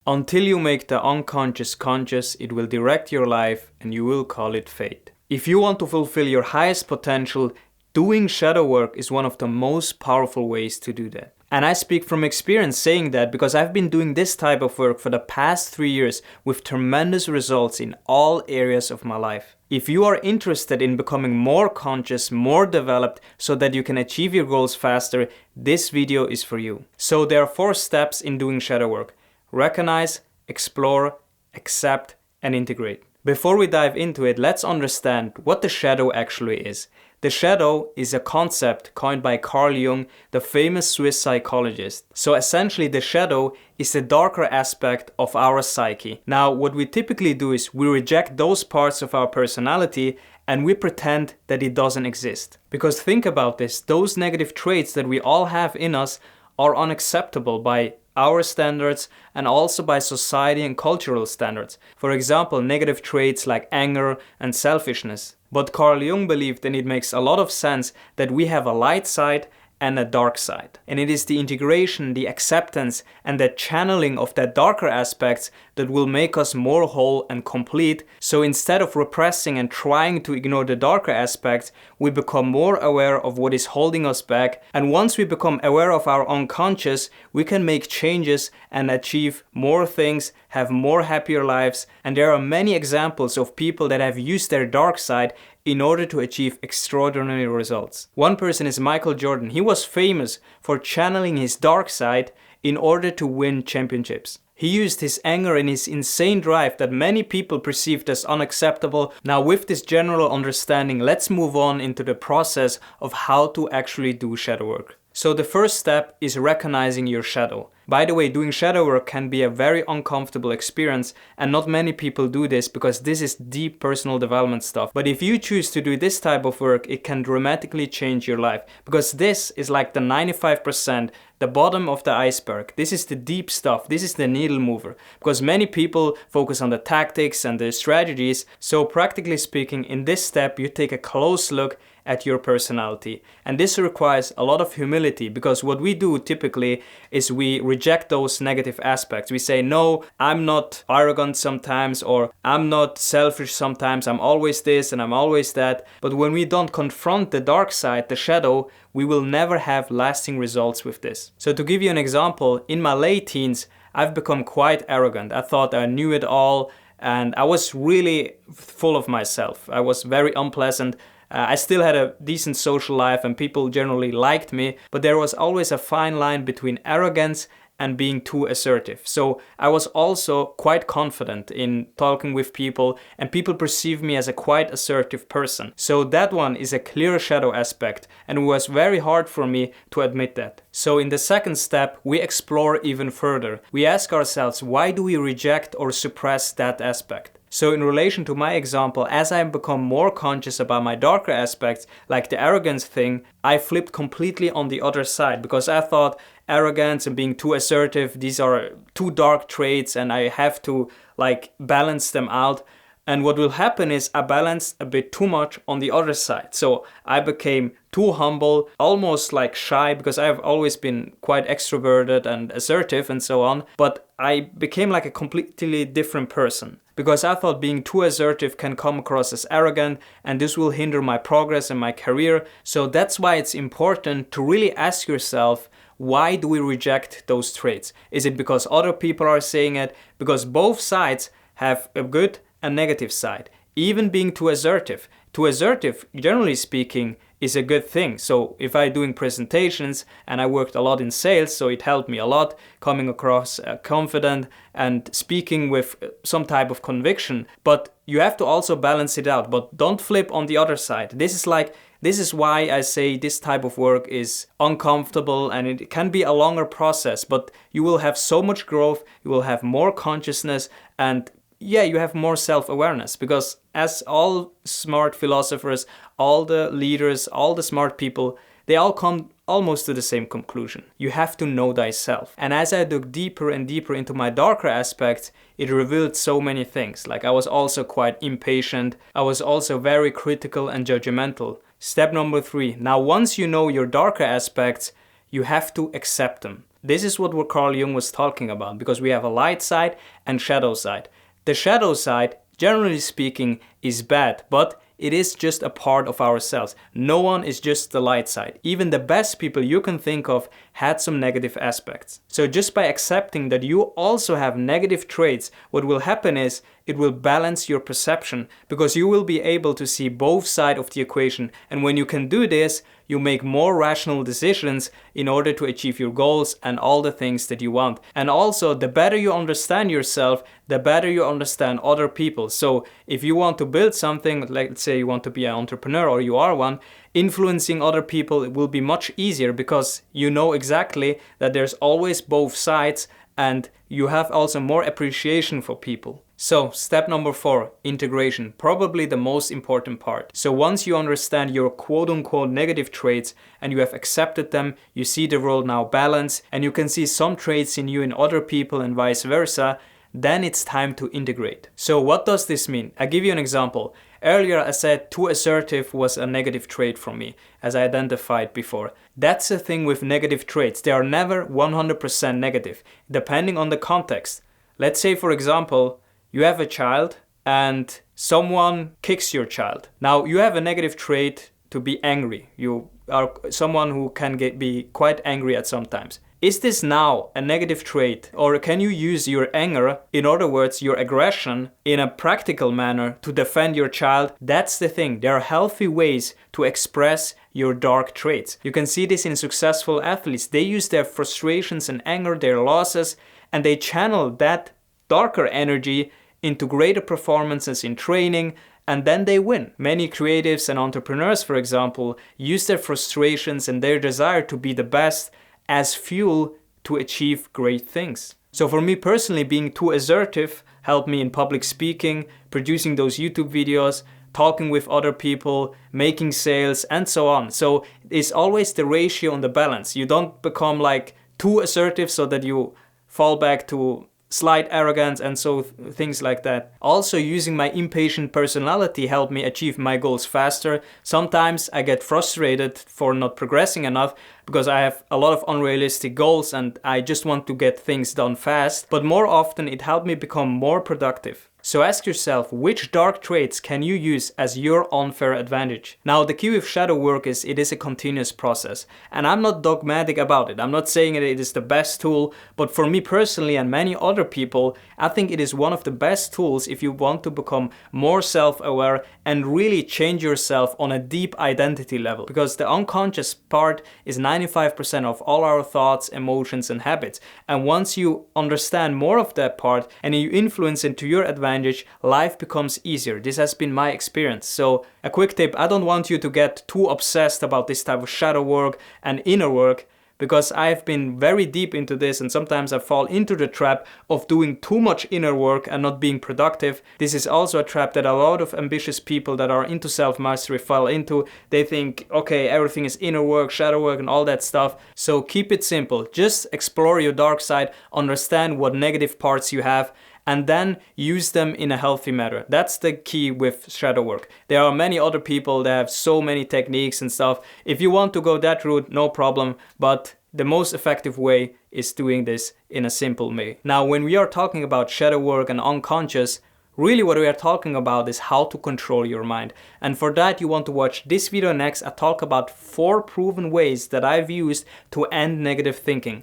Until you make the unconscious conscious, it will direct your life and you will call it fate. If you want to fulfill your highest potential, doing shadow work is one of the most powerful ways to do that. And I speak from experience saying that because I've been doing this type of work for the past 3 years with tremendous results in all areas of my life. If you are interested in becoming more conscious, more developed, so that you can achieve your goals faster, this video is for you. So there are 4 steps in doing shadow work. Recognize, explore, accept, and integrate. Before we dive into it, let's understand what the shadow actually is. The shadow is a concept coined by Carl Jung, the famous Swiss psychologist. So essentially the shadow is the darker aspect of our psyche. Now what we typically do is we reject those parts of our personality and we pretend that it doesn't exist. Because think about this, those negative traits that we all have in us are unacceptable by our standards and also by society and cultural standards. For example, negative traits like anger and selfishness. But Carl Jung believed, and it makes a lot of sense, that we have a light side and a dark side. And it is the integration, the acceptance, and the channeling of that darker aspects that will make us more whole and complete. So instead of repressing and trying to ignore the darker aspects, we become more aware of what is holding us back. And once we become aware of our unconscious, we can make changes and achieve more things, have more happier lives. And there are many examples of people that have used their dark side in order to achieve extraordinary results. One person is Michael Jordan. He was famous for channeling his dark side in order to win championships. He used his anger and his insane drive that many people perceived as unacceptable. Now with this general understanding, let's move on into the process of how to actually do shadow work. So the first step is recognizing your shadow. By the way, doing shadow work can be a very uncomfortable experience and not many people do this because this is deep personal development stuff. But if you choose to do this type of work, it can dramatically change your life because this is like the 95%, the bottom of the iceberg. This is the deep stuff. This is the needle mover because many people focus on the tactics and the strategies. So practically speaking, in this step, you take a close look at your personality. And this requires a lot of humility because what we do typically is we reject those negative aspects. We say, no, I'm not arrogant sometimes, or I'm not selfish sometimes, I'm always this and I'm always that. But when we don't confront the dark side, the shadow, we will never have lasting results with this. So to give you an example, in my late teens, I've become quite arrogant. I thought I knew it all and I was really full of myself. I was very unpleasant. I still had a decent social life and people generally liked me, but there was always a fine line between arrogance and being too assertive. So I was also quite confident in talking with people and people perceive me as a quite assertive person. So that one is a clear shadow aspect and it was very hard for me to admit that. So in the second step, we explore even further. We ask ourselves, why do we reject or suppress that aspect? So in relation to my example, as I become more conscious about my darker aspects, like the arrogance thing, I flipped completely on the other side because I thought arrogance and being too assertive, these are two dark traits and I have to balance them out. And what will happen is I balanced a bit too much on the other side. So I became too humble, almost like shy, because I've always been quite extroverted and assertive and so on. But I became like a completely different person because I thought being too assertive can come across as arrogant and this will hinder my progress and my career. So that's why it's important to really ask yourself, why do we reject those traits? Is it because other people are saying it? Because both sides have a good and negative side. Even being too assertive. Too assertive, generally speaking, is a good thing. So if I'm doing presentations and I worked a lot in sales, so it helped me a lot coming across confident and speaking with some type of conviction. But you have to also balance it out, but don't flip on the other side. This is why I say this type of work is uncomfortable and it can be a longer process, but you will have so much growth, you will have more consciousness and you have more self-awareness because as all smart philosophers, all the leaders, all the smart people, they all come almost to the same conclusion. You have to know thyself. And as I dug deeper and deeper into my darker aspects, it revealed so many things. Like I was also quite impatient. I was also very critical and judgmental. Step number 3. Now once you know your darker aspects, you have to accept them. This is what Carl Jung was talking about, because we have a light side and shadow side. The shadow side, generally speaking, is bad, but it is just a part of ourselves. No one is just the light side. Even the best people you can think of had some negative aspects. So just by accepting that you also have negative traits, what will happen is it will balance your perception, because you will be able to see both sides of the equation. And when you can do this, you make more rational decisions in order to achieve your goals and all the things that you want. And also, the better you understand yourself, the better you understand other people. So if you want to build something, like let's say you want to be an entrepreneur or you are one, influencing other people will be much easier, because you know exactly that there's always both sides, and you have also more appreciation for people. So step number 4, integration, probably the most important part. So once you understand your quote-unquote negative traits and you have accepted them, you see the world now balanced, and you can see some traits in you in other people and vice versa, then it's time to integrate. So what does this mean? I'll give you an example. Earlier I said too assertive was a negative trait for me, as I identified before. That's the thing with negative traits. They are never 100% negative, depending on the context. Let's say, for example, you have a child and someone kicks your child. Now you have a negative trait to be angry. You are someone who can be quite angry at some times. Is this now a negative trait, or can you use your anger, in other words your aggression, in a practical manner to defend your child? That's the thing. There are healthy ways to express your dark traits. You can see this in successful athletes. They use their frustrations and anger, their losses, and they channel that darker energy into greater performances in training, and then they win. Many creatives and entrepreneurs, for example, use their frustrations and their desire to be the best as fuel to achieve great things. So for me personally, being too assertive helped me in public speaking, producing those YouTube videos, talking with other people, making sales, and so on. So it's always the ratio and the balance. You don't become like too assertive so that you fall back to slight arrogance and so things like that. Also, using my impatient personality helped me achieve my goals faster. Sometimes I get frustrated for not progressing enough because I have a lot of unrealistic goals and I just want to get things done fast. But more often it helped me become more productive. So ask yourself, which dark traits can you use as your unfair advantage? Now, the key with shadow work is it is a continuous process. And I'm not dogmatic about it. I'm not saying that it is the best tool, but for me personally and many other people, I think it is one of the best tools if you want to become more self-aware and really change yourself on a deep identity level. Because the unconscious part is 95% of all our thoughts, emotions, and habits. And once you understand more of that part and you influence it to your advantage, life becomes easier. This has been my experience. So a quick tip, I don't want you to get too obsessed about this type of shadow work and inner work, because I've been very deep into this and sometimes I fall into the trap of doing too much inner work and not being productive. This is also a trap that a lot of ambitious people that are into self-mastery fall into. They think, okay, everything is inner work, shadow work, and all that stuff. So keep it simple. Just explore your dark side, understand what negative parts you have, and then use them in a healthy manner. That's the key with shadow work. There are many other people that have so many techniques and stuff. If you want to go that route, no problem, but the most effective way is doing this in a simple way. Now, when we are talking about shadow work and unconscious, really what we are talking about is how to control your mind. And for that, you want to watch this video next. I talk about 4 proven ways that I've used to end negative thinking.